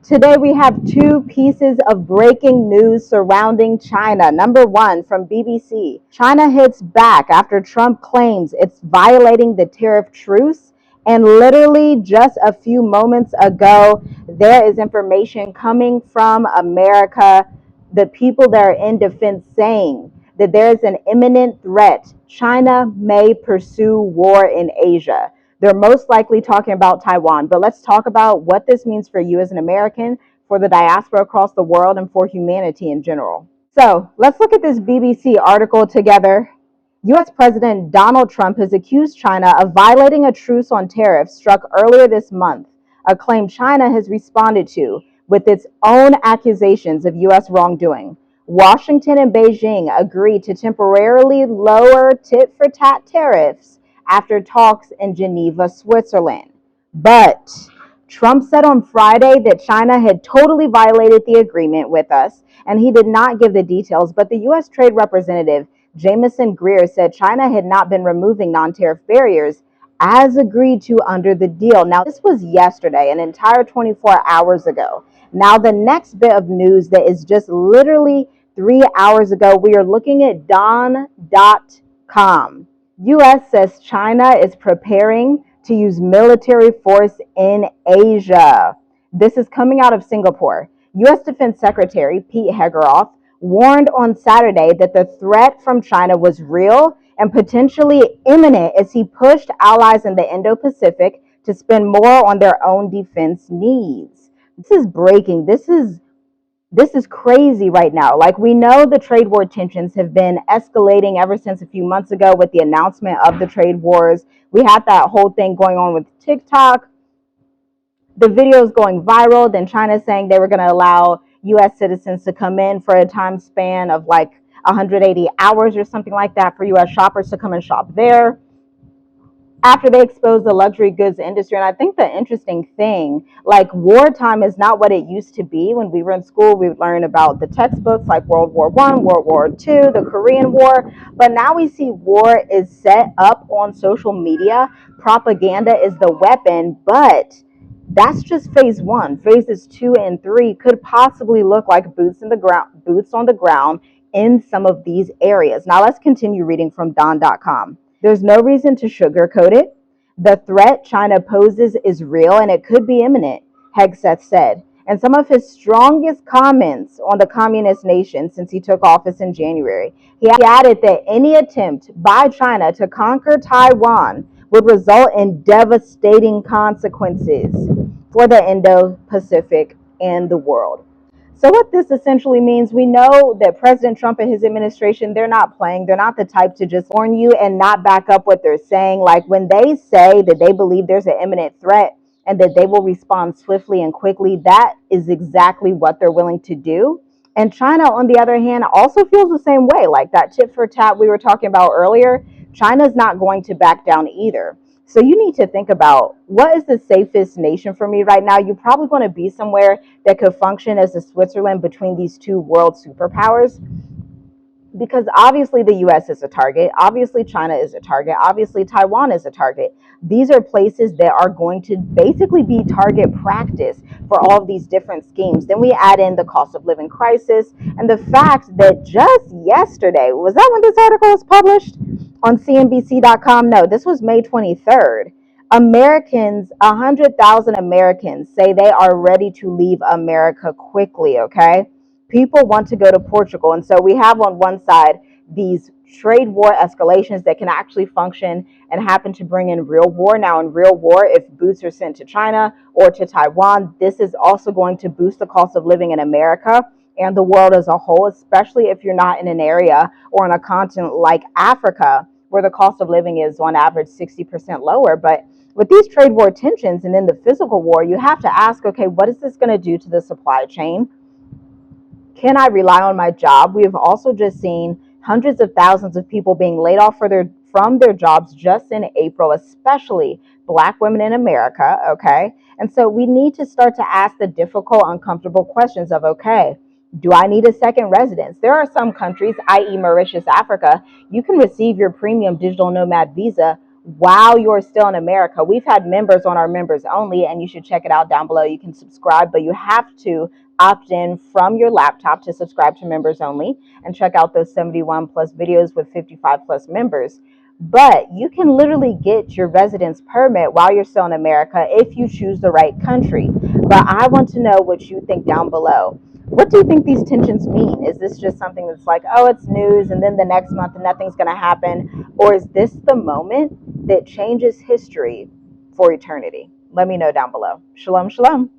Today we have two pieces of breaking news surrounding China. Number one from BBC. China hits back after Trump claims it's violating the tariff truce. And literally just a few moments ago, there is information coming from America, the people that are in defense saying that there is an imminent threat. China may pursue war in Asia. They're most likely talking about Taiwan, but let's talk about what this means for you as an American, for the diaspora across the world, and for humanity in general. So let's look at this BBC article together. U.S. President Donald Trump has accused China of violating a truce on tariffs struck earlier this month, a claim China has responded to with its own accusations of U.S. wrongdoing. Washington and Beijing agreed to temporarily lower tit-for-tat tariffs after talks in Geneva, Switzerland. But Trump said on Friday that China had totally violated the agreement with us, and he did not give the details. But the U.S. Trade Representative Jamieson Greer said China had not been removing non-tariff barriers as agreed to under the deal. Now, this was yesterday, an entire 24 hours ago. Now, the next bit of news that is just literally 3 hours ago, we are looking at Don.com. U.S. says China is preparing to use military force in Asia. This is coming out of Singapore. U.S. Defense Secretary Pete Hegseth warned on Saturday that the threat from China was real and potentially imminent as he pushed allies in the Indo-Pacific to spend more on their own defense needs. This is breaking. This is crazy right now. Like, we know the trade war tensions have been escalating ever since a few months ago with the announcement of the trade wars. We had that whole thing going on with TikTok. The videos going viral. Then China saying they were going to allow U.S. citizens to come in for a time span of like 180 hours or something like that for U.S. shoppers to come and shop there, after they exposed the luxury goods industry. And I think the interesting thing, like, wartime is not what it used to be. When we were in school, we would learn about the textbooks like World War I, World War II, the Korean War. But now we see war is set up on social media. Propaganda is the weapon, but that's just phase one. Phases 2 and 3 could possibly look like boots on the ground in some of these areas. Now let's continue reading from Don.com. There's no reason to sugarcoat it. The threat China poses is real and it could be imminent, Hegseth said. And some of his strongest comments on the communist nation since he took office in January. He added that any attempt by China to conquer Taiwan would result in devastating consequences for the Indo-Pacific and the world. So what this essentially means, we know that President Trump and his administration, they're not playing. They're not the type to just warn you and not back up what they're saying. Like, when they say that they believe there's an imminent threat and that they will respond swiftly and quickly, that is exactly what they're willing to do. And China, on the other hand, also feels the same way. Like that tit for tat we were talking about earlier, China's not going to back down either. So you need to think about, what is the safest nation for me right now? You probably want to be somewhere that could function as a Switzerland between these two world superpowers. Because obviously the US is a target. Obviously China is a target. Obviously Taiwan is a target. These are places that are going to basically be target practice for all of these different schemes. Then we add in the cost of living crisis and the fact that just yesterday, was that when this article was published on CNBC.com? No, this was May 23rd. 100,000 Americans say they are ready to leave America quickly, okay? People want to go to Portugal. And so we have on one side these trade war escalations that can actually function and happen to bring in real war. Now, in real war, if boots are sent to China or to Taiwan, this is also going to boost the cost of living in America and the world as a whole, especially if you're not in an area or on a continent like Africa, where the cost of living is on average 60% lower. But with these trade war tensions and then the physical war, you have to ask, okay, what is this going to do to the supply chain? Can I rely on my job? We have also just seen hundreds of thousands of people being laid off from their jobs just in April, especially Black women in America, okay? And so we need to start to ask the difficult, uncomfortable questions of, okay, do I need a second residence? There are some countries, i.e. Mauritius, Africa, you can receive your premium digital nomad visa while you're still in America. We've had members on our members only, and you should check it out down below. You can subscribe, but you have to opt in from your laptop to subscribe to members only and check out those 71 plus videos with 55 plus members. But you can literally get your residence permit while you're still in America if you choose the right country. But I want to know what you think down below. What do you think these tensions mean? Is this just something that's like, oh, it's news, and then the next month nothing's going to happen? Or is this the moment that changes history for eternity? Let me know down below. Shalom, shalom.